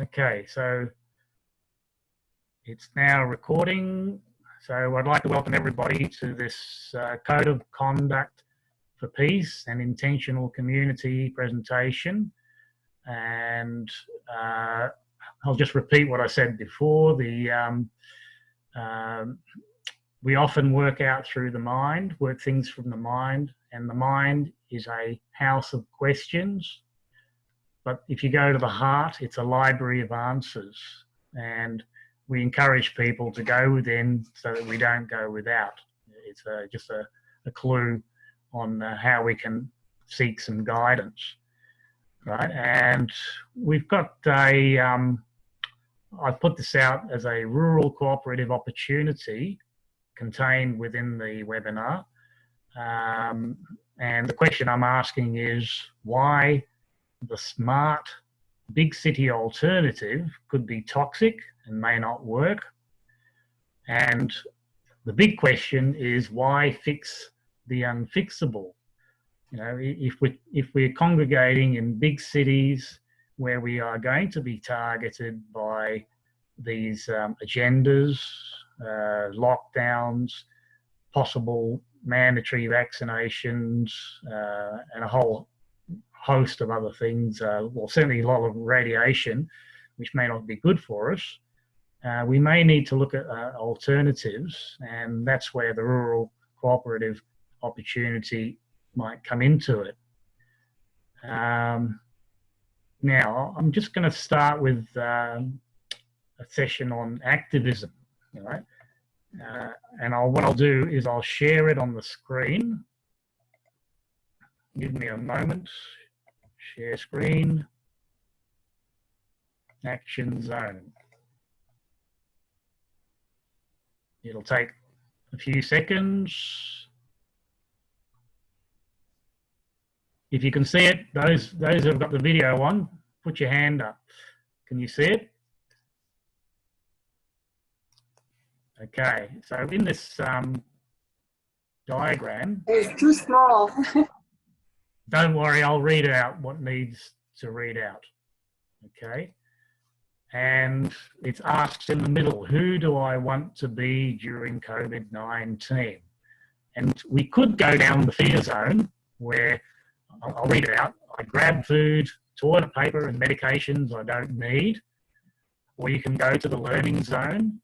Okay, so it's now recording. So I'd like to welcome everybody to this Code of Conduct for Peace and Intentional Community presentation. And I'll just repeat what I said before. We often work out through the mind, work things from the mind, and the mind is a house of questions. But if you go to the heart, it's a library of answers. And we encourage people to go within so that we don't go without. It's just a clue on how we can seek some guidance, right? And we've got I've put this out as a rural cooperative opportunity contained within the webinar. And the question I'm asking is why the smart big city alternative could be toxic and may not work. And the big question is why fix the unfixable? You know, if we're congregating in big cities where we are going to be targeted by these agendas, lockdowns, possible mandatory vaccinations, and a whole host of other things, well, certainly a lot of radiation, which may not be good for us, we may need to look at alternatives, and that's where the rural cooperative opportunity might come into it. Now, I'm just going to start with a session on activism, all right? And what I'll do is I'll share it on the screen. Give me a moment. Share screen. Action zone. It'll take a few seconds. If you can see it, those who have got the video on, put your hand up. Can you see it? Okay, so in this diagram... It's too small. Don't worry, I'll read out what needs to read out, okay? And it asks in the middle, who do I want to be during COVID-19? And we could go down the fear zone where, I'll read it out, I grab food, toilet paper and medications I don't need. Or you can go to the learning zone,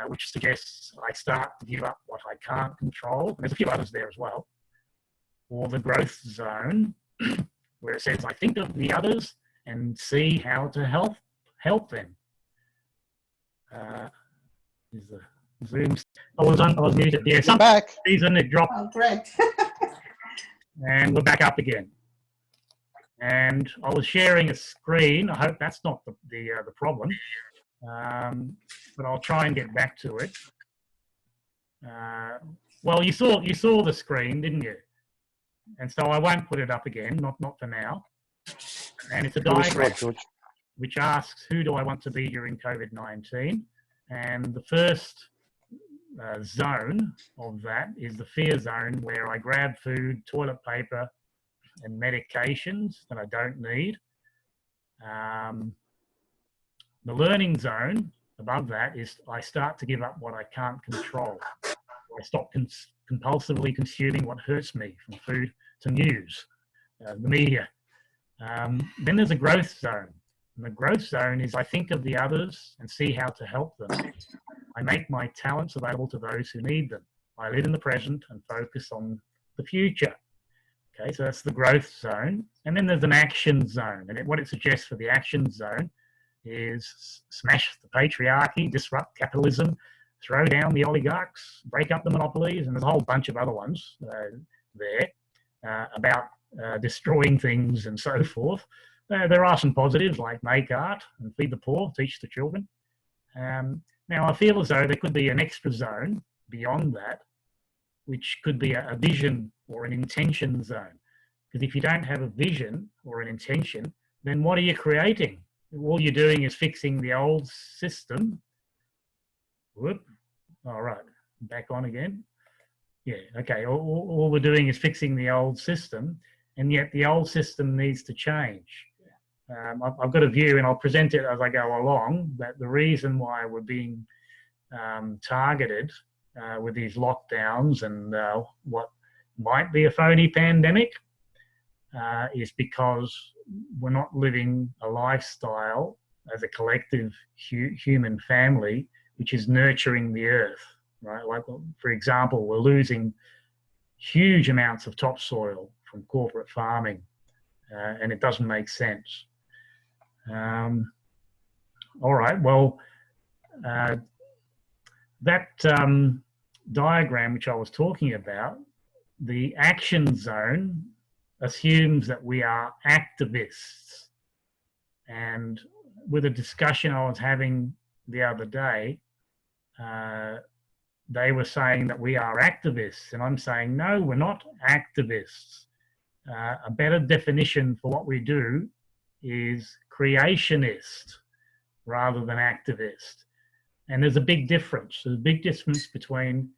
which suggests I start to give up what I can't control. There's a few others there as well. Or the growth zone, where it says I think of the others and see how to help them. Is the Zoom? I was muted. Yeah, some back. reason it dropped. Oh, great. And we're back up again. And I was sharing a screen. I hope that's not the problem. But I'll try and get back to it. Well, you saw the screen, didn't you? And so I won't put it up again, not for now. And it's a diagram which asks, who do I want to be during COVID-19? And the first zone of that is the fear zone, where I grab food, toilet paper, and medications that I don't need. The learning zone above that is I start to give up what I can't control. I stop compulsively consuming what hurts me, from food to news, the media. Then there's a growth zone. And the growth zone is I think of the others and see how to help them. I make my talents available to those who need them. I live in the present and focus on the future. Okay, so that's the growth zone. And then there's an action zone. And what it suggests for the action zone is smash the patriarchy, disrupt capitalism, throw down the oligarchs, break up the monopolies, and there's a whole bunch of other ones there about destroying things and so forth. There are some positives like make art and feed the poor, teach the children. Now I feel as though there could be an extra zone beyond that, which could be a vision or an intention zone. Because if you don't have a vision or an intention, then what are you creating? All you're doing is fixing the old system. Whoop. All right, back on again. Yeah, okay, all we're doing is fixing the old system, and yet the old system needs to change. I've got a view, and I'll present it as I go along, that the reason why we're being targeted with these lockdowns and what might be a phony pandemic is because we're not living a lifestyle as a collective human family which is nurturing the earth, right? Like, for example, we're losing huge amounts of topsoil from corporate farming, and it doesn't make sense. All right, well, that diagram which I was talking about, the action zone assumes that we are activists. And with a discussion I was having the other day, they were saying that we are activists, and I'm saying, no, we're not activists. A better definition for what we do is creationist rather than activist. And there's a big difference. There's a big difference between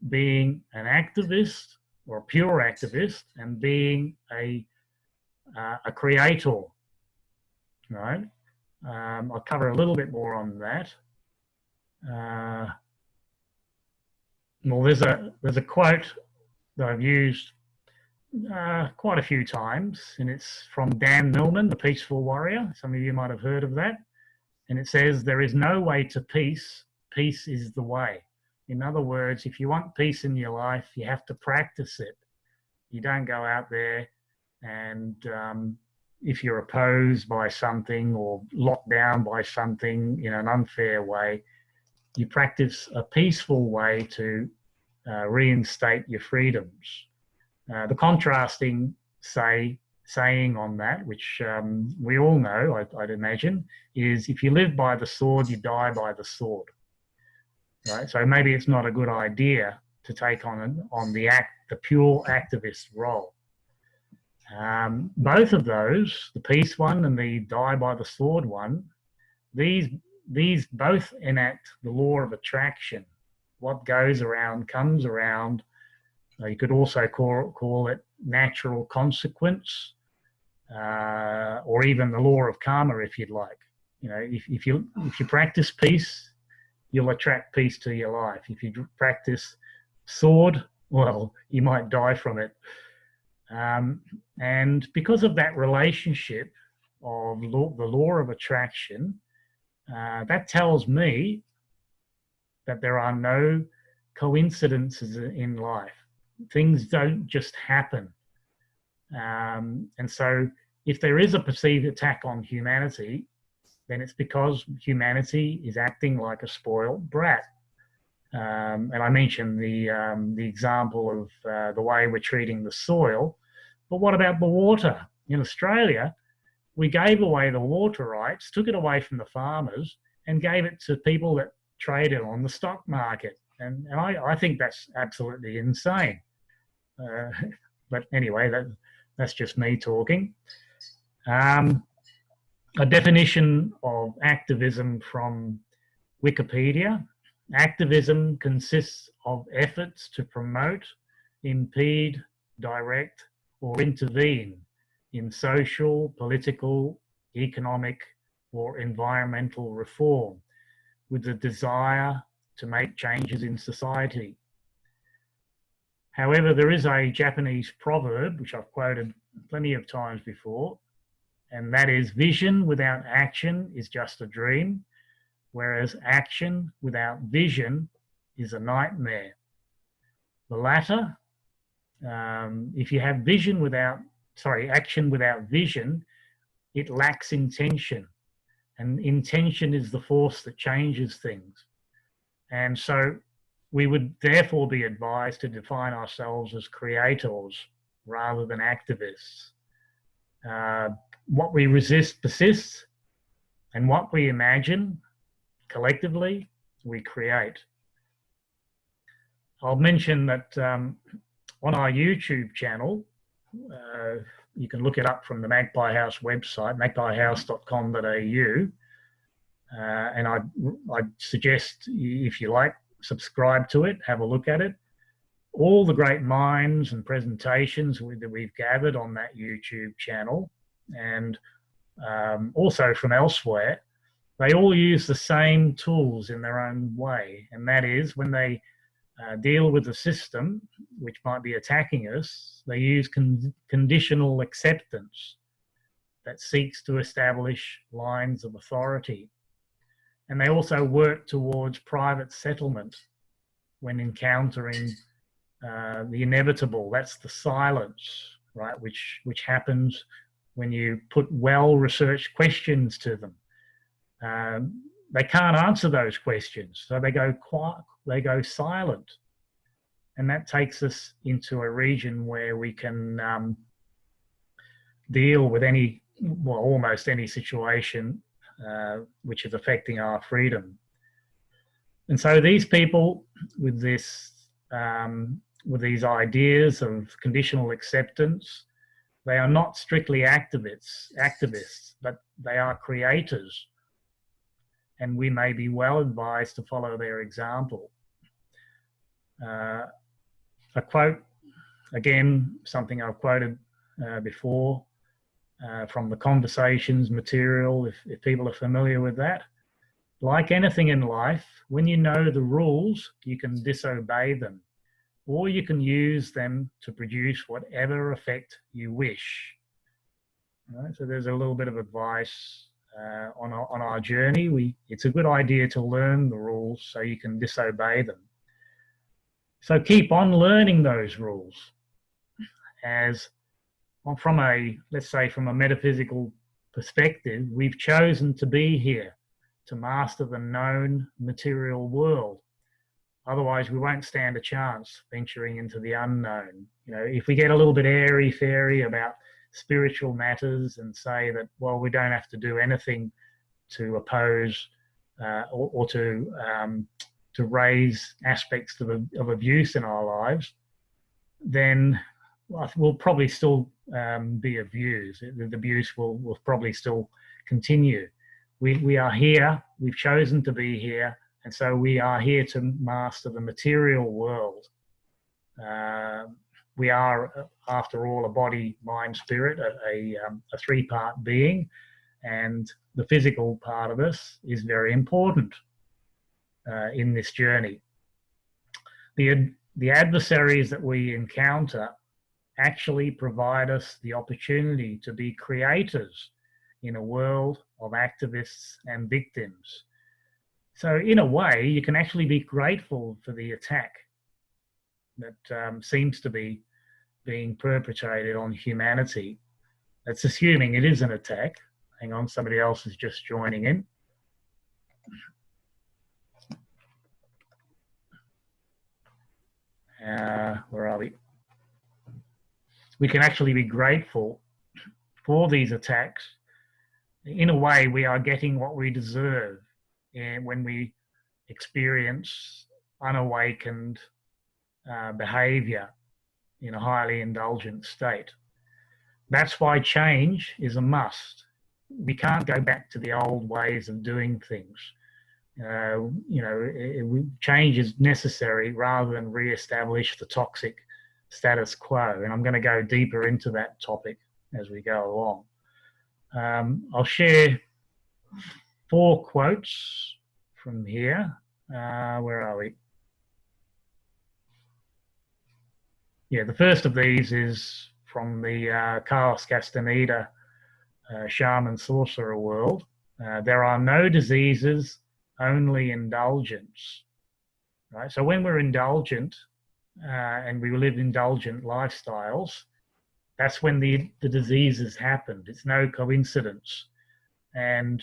being an activist or a pure activist and being a creator, right? I'll cover a little bit more on that. Well, there's a quote that I've used quite a few times, and it's from Dan Millman, the Peaceful Warrior. Some of you might have heard of that. And it says, "There is no way to peace. Peace is the way." In other words, if you want peace in your life, you have to practice it. You don't go out there and if you're opposed by something or locked down by something in an unfair way, you practice a peaceful way to reinstate your freedoms. The contrasting saying on that, which we all know, I'd imagine, is if you live by the sword, you die by the sword. Right? So maybe it's not a good idea to take on the pure activist role. Both of those, the peace one and the die by the sword one, these both enact the law of attraction. What goes around comes around. You could also call it natural consequence, or even the law of karma, if you'd like. You know, if you practice peace, you'll attract peace to your life. If you practice sword, well, you might die from it. And because of that relationship of the law of attraction, that tells me that there are no coincidences in life. Things don't just happen. And so if there is a perceived attack on humanity, then it's because humanity is acting like a spoiled brat. And I mentioned the example of the way we're treating the soil, but what about the water? In Australia, we gave away the water rights, took it away from the farmers, and gave it to people that traded on the stock market. And I think that's absolutely insane. But anyway, that's just me talking. A definition of activism from Wikipedia. Activism consists of efforts to promote, impede, direct, or intervene in social, political, economic, or environmental reform with the desire to make changes in society. However, there is a Japanese proverb, which I've quoted plenty of times before, and that is, vision without action is just a dream, whereas action without vision is a nightmare. The latter, if you have action without vision, it lacks intention. And intention is the force that changes things. And so we would therefore be advised to define ourselves as creators rather than activists. What we resist persists, and what we imagine collectively, we create. I'll mention that on our YouTube channel, you can look it up from the Magpie House website, magpiehouse.com.au, and I'd suggest, if you like, subscribe to it, have a look at it. All the great minds and presentations that we've gathered on that YouTube channel, and also from elsewhere, they all use the same tools in their own way. And that is when they deal with the system, which might be attacking us, they use conditional acceptance that seeks to establish lines of authority. And they also work towards private settlement when encountering the inevitable. That's the silence, right, which happens when you put well-researched questions to them. They can't answer those questions, so they go quiet, they go silent. And that takes us into a region where we can deal with any, well, almost any situation which is affecting our freedom. And so these people with this, with these ideas of conditional acceptance, they are not strictly activists, but they are creators. And we may be well advised to follow their example. A quote, again, something I've quoted before from the Conversations material, if people are familiar with that. Like anything in life, when you know the rules, you can disobey them, or you can use them to produce whatever effect you wish. Right? So there's a little bit of advice on our journey. It's a good idea to learn the rules so you can disobey them. So keep on learning those rules. As from a, let's say, from a metaphysical perspective, we've chosen to be here to master the known material world. Otherwise, we won't stand a chance venturing into the unknown. You know, if we get a little bit airy-fairy about spiritual matters and say that, well, we don't have to do anything to oppose or to raise aspects of abuse in our lives, then we'll probably still be abused. The abuse will probably still continue. We are here, we've chosen to be here, and so we are here to master the material world. We are, after all, a body, mind, spirit, a three-part being, and the physical part of us is very important in this journey. The adversaries that we encounter actually provide us the opportunity to be creators in a world of activists and victims. So in a way, you can actually be grateful for the attack that seems to be being perpetrated on humanity. That's assuming it is an attack. Hang on, somebody else is just joining in. Where are we? We can actually be grateful for these attacks. In a way, we are getting what we deserve when we experience unawakened behavior in a highly indulgent state. That's why change is a must. We can't go back to the old ways of doing things. Change is necessary rather than re-establish the toxic status quo. And I'm going to go deeper into that topic as we go along. I'll share 4 quotes from here. Where are we? Yeah, the first of these is from the Carlos Castaneda shaman sorcerer world. There are no diseases, only indulgence. Right? So when we're indulgent and we live indulgent lifestyles, that's when the diseases happen. It's no coincidence. And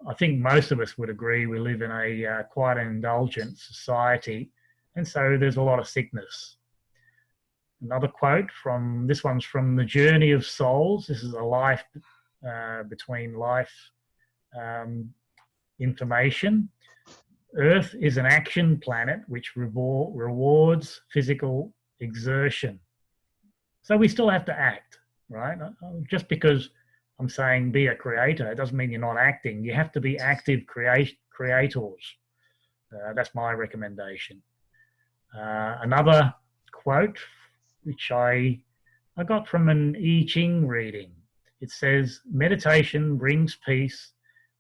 I think most of us would agree we live in a quite an indulgent society, and so there's a lot of sickness. Another quote from, this one's from The Journey of Souls. This is a life between life information. Earth is an action planet which rewards physical exertion. So we still have to act, right? Just because I'm saying be a creator, it doesn't mean you're not acting. You have to be active creators. That's my recommendation. Another quote, which I got from an I Ching reading. It says, meditation brings peace,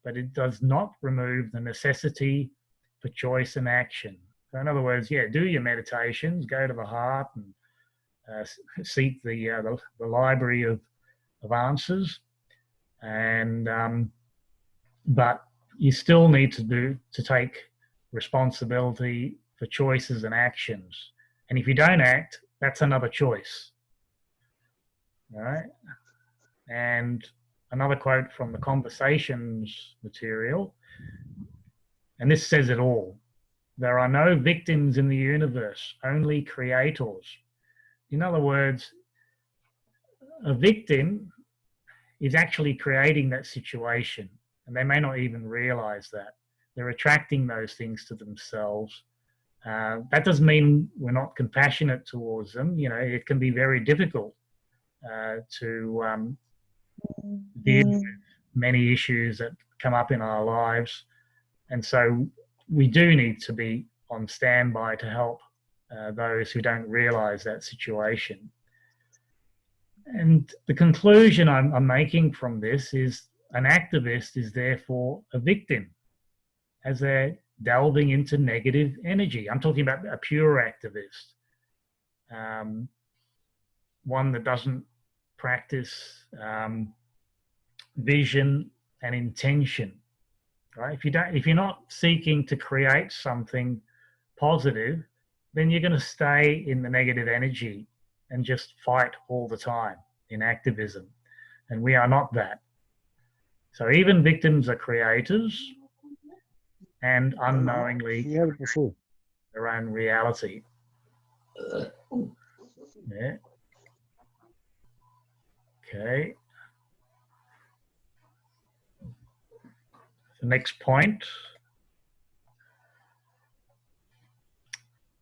but it does not remove the necessity for choice and action. So in other words, yeah, do your meditations, go to the heart and seek the library of answers, and but you still need to take responsibility for choices and actions. And if you don't act, that's another choice. All right. And another quote from the Conversations material, and this says it all. There are no victims in the universe, only creators. In other words, a victim is actually creating that situation, and they may not even realize that. They're attracting those things to themselves. That doesn't mean we're not compassionate towards them. You know, it can be very difficult to deal with many issues that come up in our lives. And so we do need to be on standby to help those who don't realize that situation. And the conclusion I'm making from this is an activist is therefore a victim as they're delving into negative energy. I'm talking about a pure activist, one that doesn't practice vision and intention. Right? If you're not seeking to create something positive, then you're going to stay in the negative energy and just fight all the time in activism. And we are not that. So even victims are creators and unknowingly their own reality. Yeah. Okay. The next point.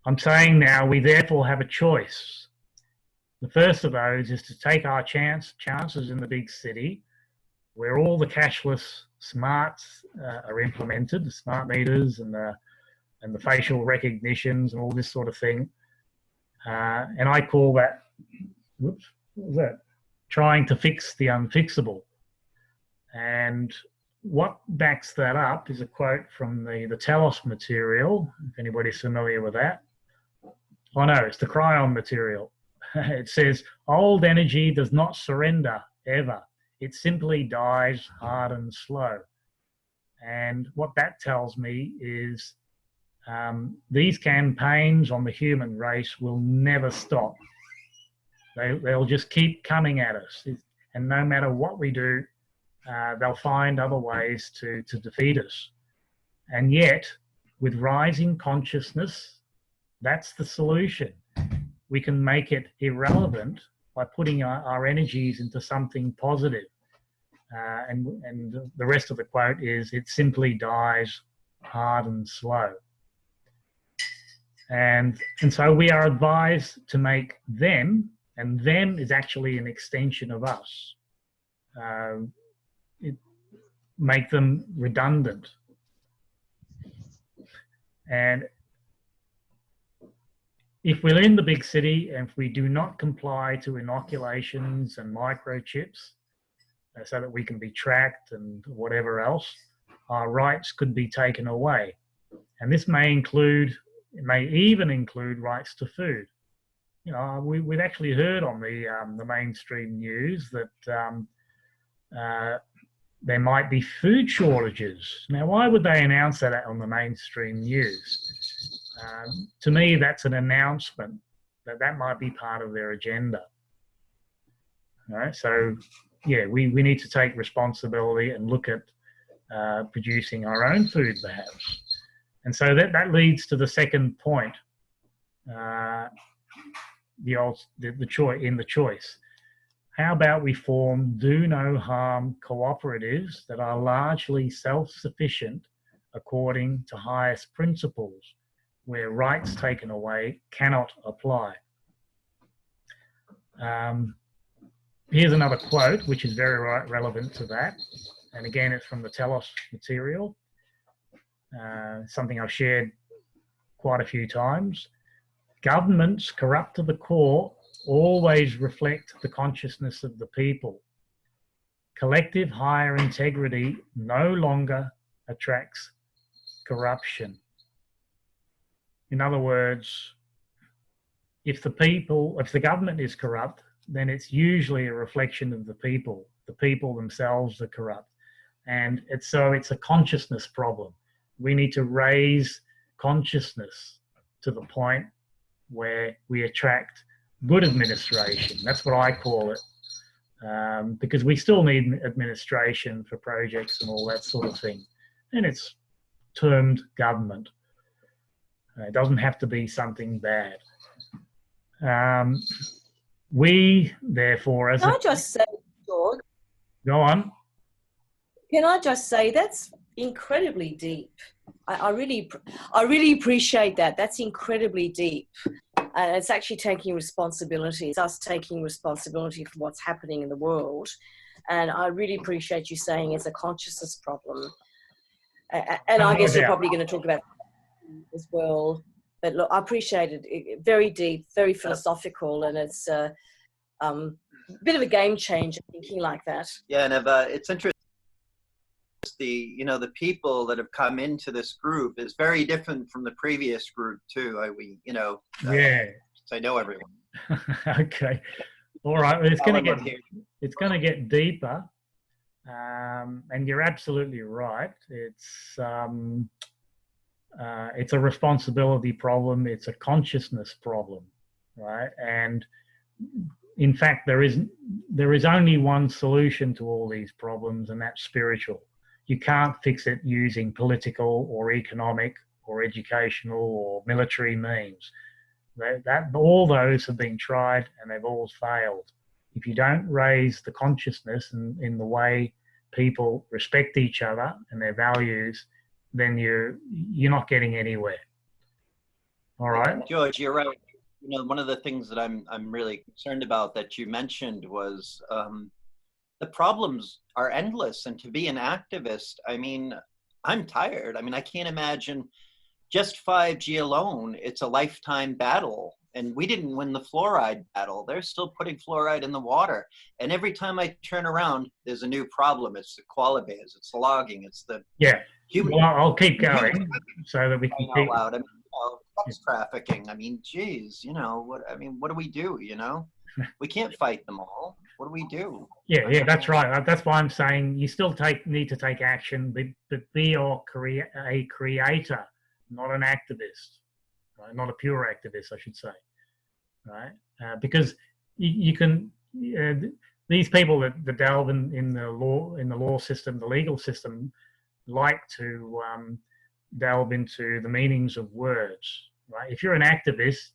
I'm saying now we therefore have a choice. The first of those is to take our chances in the big city where all the cashless smarts are implemented, the smart meters and the facial recognitions and all this sort of thing. And I call that, whoops, what was that? Trying to fix the unfixable. And what backs that up is a quote from the Telos material, if anybody's familiar with that. Oh no, it's the Cryon material. It says, old energy does not surrender ever. It simply dies hard and slow. And what that tells me is these campaigns on the human race will never stop. They'll just keep coming at us. And no matter what we do, they'll find other ways to defeat us. And yet, with rising consciousness, that's the solution. We can make it irrelevant by putting our energies into something positive. And the rest of the quote is, it simply dies hard and slow. And so we are advised to make them, and them is actually an extension of us. Make them redundant. And if we're in the big city and if we do not comply to inoculations and microchips so that we can be tracked and whatever else, our rights could be taken away. And this may even include rights to food. You know, we've actually heard on the mainstream news that there might be food shortages. Now, why would they announce that on the mainstream news? To me, that's an announcement that might be part of their agenda. All right, so yeah, we need to take responsibility and look at producing our own food, perhaps. And so that leads to the second point, the choice. How about we form do no harm cooperatives that are largely self-sufficient according to highest principles, where rights taken away cannot apply. Here's another quote, which is very relevant to that. And again, it's from the Telos material, something I've shared quite a few times. Governments corrupt to the core always reflect the consciousness of the people. collective higher integrity no longer attracts corruption. In other words, if the government is corrupt, then it's usually a reflection of the people. The people themselves are corrupt. And so it's a consciousness problem. We need to raise consciousness to the point where we attract good administration. That's what I call it. Because we still need administration for projects and all that sort of thing. And it's termed government. It doesn't have to be something bad. We, therefore, as Can I just say, George? Go on. Can I just say that's incredibly deep. I really appreciate that. That's incredibly deep. And it's actually taking responsibility. It's us taking responsibility for what's happening in the world. And I really appreciate you saying it's a consciousness problem. And I guess you're probably going to talk about that as well. But look, I appreciate it. Very deep, very philosophical, and it's a bit of a game changer thinking like that. Yeah, and it's interesting. The people that have come into this group is very different from the previous group too. I know everyone. Okay, all right. Well, it's going to get deeper, and you're absolutely right. It's a responsibility problem. It's a consciousness problem, right? And in fact, there is only one solution to all these problems, and that's spiritual. You can't fix it using political or economic or educational or military means. All those have been tried and they've all failed. If you don't raise the consciousness in the way people respect each other and their values, then you're not getting anywhere. All right, George, you're right. One of the things that I'm really concerned about that you mentioned was the problems are endless. And to be an activist, I mean, I'm tired. I mean, I can't imagine just 5G alone. It's a lifetime battle. And we didn't win the fluoride battle. They're still putting fluoride in the water. And every time I turn around, there's a new problem. It's the qualibays, it's the logging, it's the... Yeah, well, I'll keep going so that we can keep... Out. I mean, sex trafficking. I mean, geez, what do we do, We can't fight them all. What do we do? Yeah, that's right. That's why I'm saying you still need to take action, but be a creator, not an activist, right? Not a pure activist, I should say, right? Because you can these people that delve in the law system, the legal system, like to delve into the meanings of words, right? If you're an activist,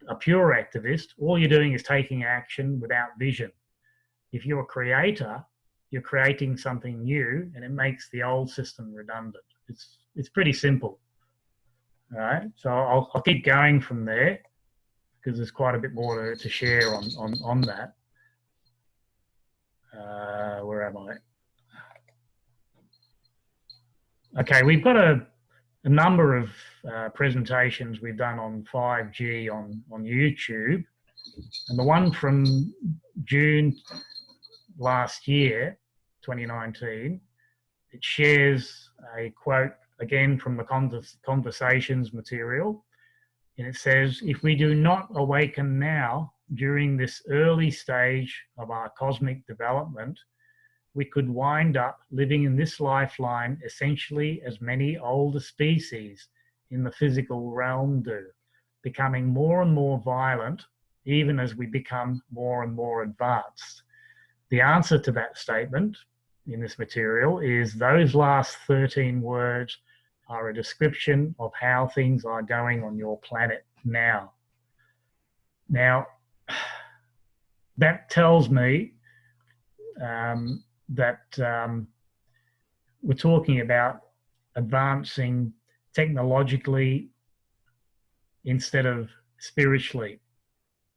a pure activist, all you're doing is taking action without vision. If you're a creator, you're creating something new, and it makes the old system redundant. It's pretty simple. All right, so I'll keep going from there because there's quite a bit more to share on that. Where am I? Okay, we've got a number of presentations we've done on 5G on YouTube, and the one from June last year, 2019, it shares a quote again from the conversations material, and it says, "If we do not awaken now during this early stage of our cosmic development, we could wind up living in this lifeline essentially as many older species in the physical realm do, becoming more and more violent even as we become more and more advanced." The answer to that statement in this material is those last 13 words are a description of how things are going on your planet now. Now, that tells me that we're talking about advancing technologically instead of spiritually.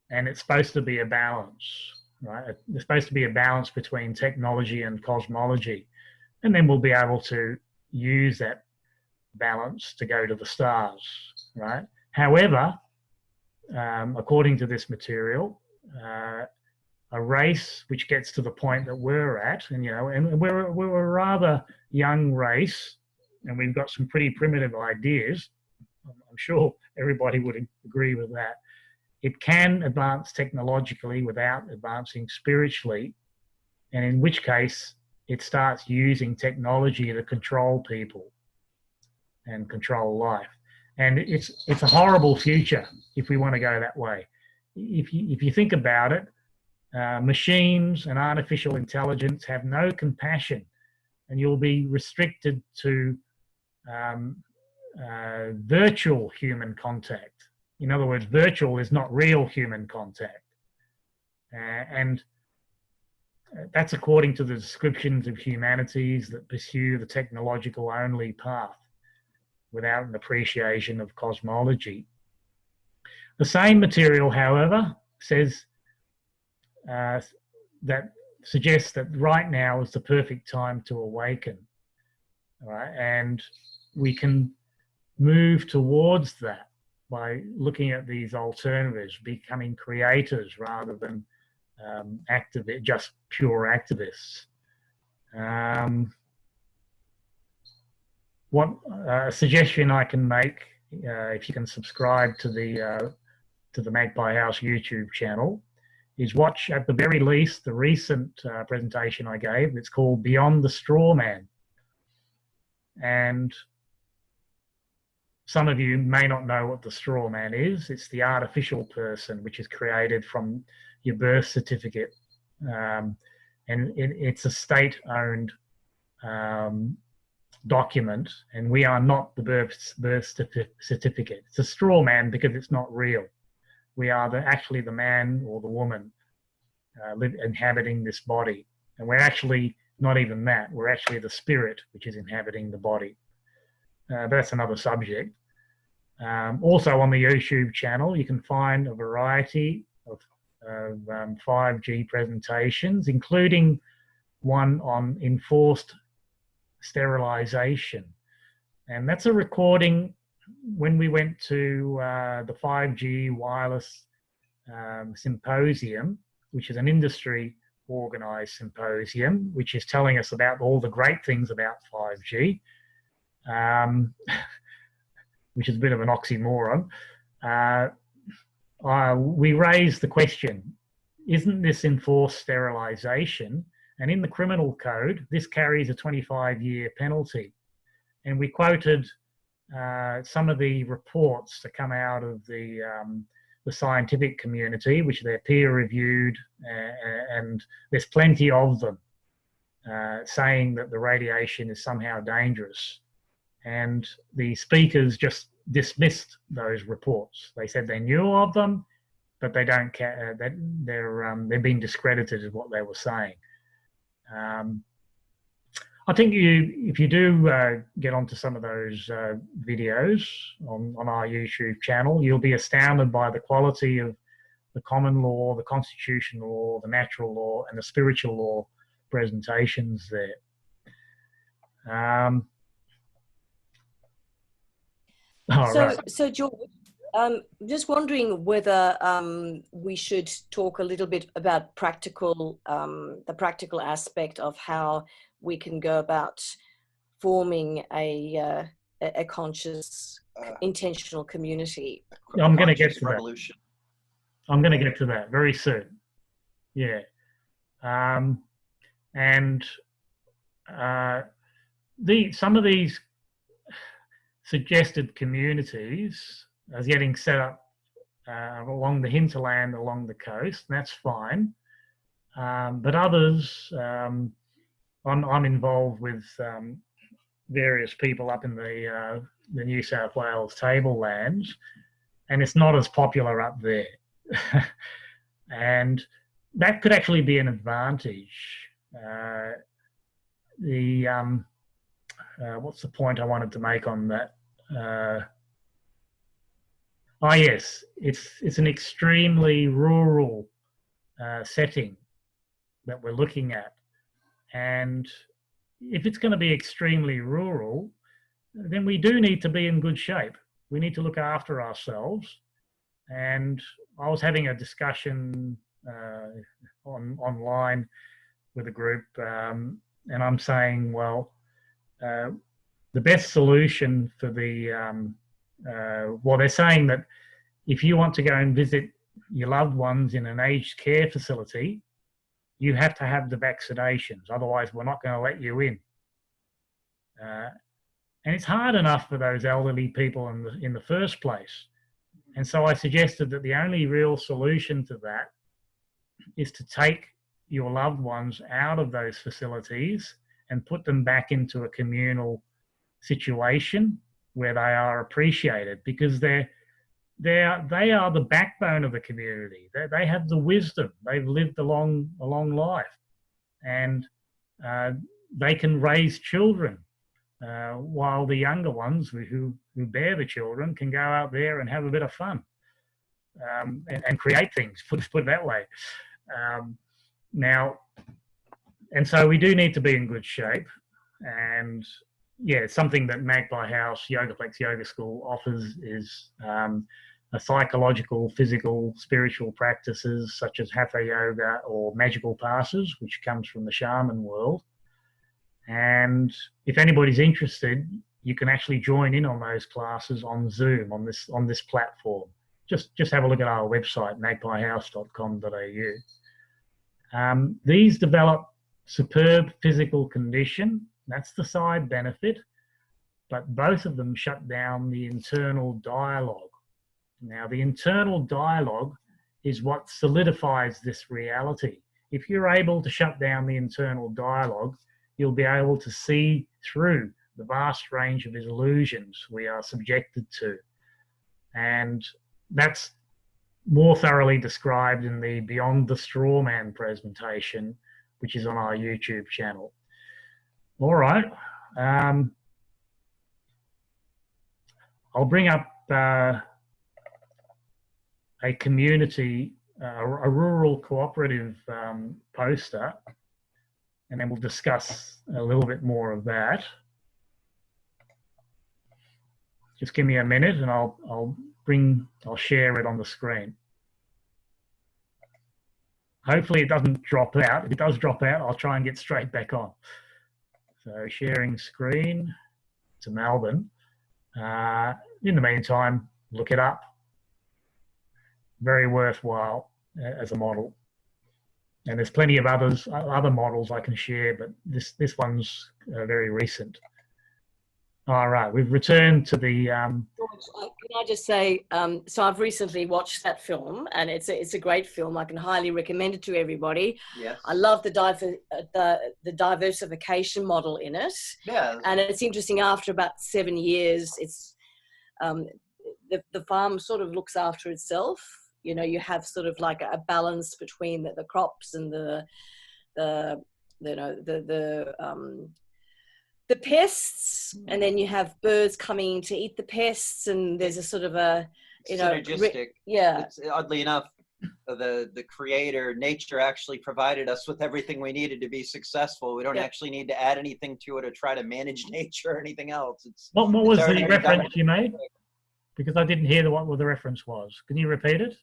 And it's supposed to be a balance, right? There's supposed to be a balance between technology and cosmology. And then we'll be able to use that balance to go to the stars, right? However, according to this material, a race which gets to the point that we're at, and and we're a rather young race, and we've got some pretty primitive ideas. I'm sure everybody would agree with that. It can advance technologically without advancing spiritually, and in which case it starts using technology to control people and control life. And it's a horrible future if we want to go that way. If you think about it, machines and artificial intelligence have no compassion, and you'll be restricted to virtual human contact. In other words, virtual is not real human contact. And that's according to the descriptions of humanities that pursue the technological only path without an appreciation of cosmology. The same material, however, says that suggests that right now is the perfect time to awaken, right? And we can move towards that by looking at these alternatives, becoming creators rather than just pure activists. What suggestion I can make, if you can subscribe to the Magpie House YouTube channel, is watch at the very least the recent presentation I gave. It's called Beyond the Straw Man. And some of you may not know what the straw man is. It's the artificial person which is created from your birth certificate. And it's a state-owned document, and we are not the birth certificate. It's a straw man because it's not real. We are actually the man or the woman inhabiting this body. And we're actually not even that. We're actually the spirit which is inhabiting the body. But that's another subject. Also on the YouTube channel, you can find a variety of 5G presentations, including one on enforced sterilization. And that's a recording when we went to the 5G wireless symposium, which is an industry organized symposium, which is telling us about all the great things about 5G, which is a bit of an oxymoron. We raised the question, isn't this enforced sterilization? And in the criminal code, this carries a 25-year penalty. And we quoted some of the reports that come out of the scientific community, which they're peer-reviewed, and there's plenty of them saying that the radiation is somehow dangerous. And the speakers just dismissed those reports. They said they knew of them, but they don't care. They're being discredited as what they were saying. I think if you do get onto some of those videos on our YouTube channel, you'll be astounded by the quality of the common law, the constitutional law, the natural law, and the spiritual law presentations there. So George, just wondering whether we should talk a little bit about the practical aspect of how we can go about forming a conscious, intentional community. I'm going to get to that. I'm going to get to that very soon. Yeah. Some of these suggested communities are getting set up along the hinterland, along the coast, and that's fine. But others, I'm involved with various people up in the New South Wales tablelands, and it's not as popular up there. And that could actually be an advantage. What's the point I wanted to make on that? Yes, it's an extremely rural setting that we're looking at. And if it's going to be extremely rural, then we do need to be in good shape. We need to look after ourselves. And I was having a discussion online with a group, and I'm saying, well, the best solution for well, they're saying that if you want to go and visit your loved ones in an aged care facility, you have to have the vaccinations. Otherwise, we're not going to let you in. And it's hard enough for those elderly people in the first place. And so I suggested that the only real solution to that is to take your loved ones out of those facilities and put them back into a communal situation where they are appreciated, because they are the backbone of the community. They have the wisdom. They've lived a long life, and they can raise children, while the younger ones who bear the children can go out there and have a bit of fun, and create things. Put it that way. Now, and so we do need to be in good shape, and yeah, something that Magpie House Yogaplex Yoga School offers is a psychological, physical, spiritual practices such as Hatha Yoga or magical passes, which comes from the shaman world. And if anybody's interested, you can actually join in on those classes on Zoom on this platform. Just have a look at our website, magpiehouse.com.au. These develop superb physical condition. That's the side benefit, but both of them shut down the internal dialogue. Now, the internal dialogue is what solidifies this reality. If you're able to shut down the internal dialogue, you'll be able to see through the vast range of illusions we are subjected to. And that's more thoroughly described in the Beyond the Straw Man presentation, which is on our YouTube channel. All right. I'll bring up a community, a rural cooperative poster, and then we'll discuss a little bit more of that. Just give me a minute and I'll share it on the screen. Hopefully it doesn't drop out. If it does drop out, I'll try and get straight back on. So sharing screen to Melbourne. In the meantime, look it up. Very worthwhile as a model. And there's plenty of other models I can share, but this one's very recent. All right, we've returned to the... Can I just say, so I've recently watched that film, and it's a great film. I can highly recommend it to everybody. Yes. I love the diversification model in it. Yeah. And it's interesting, after about 7 years, it's the farm sort of looks after itself. You know, you have sort of like a balance between the crops and the pests, and then you have birds coming to eat the pests, and there's a sort of a, you know, synergistic. Yeah. It's, oddly enough, the creator, nature, actually provided us with everything we needed to be successful. We don't actually need to add anything to it or try to manage nature or anything else. What was the reference you made? Because I didn't hear what the reference was. Can you repeat it?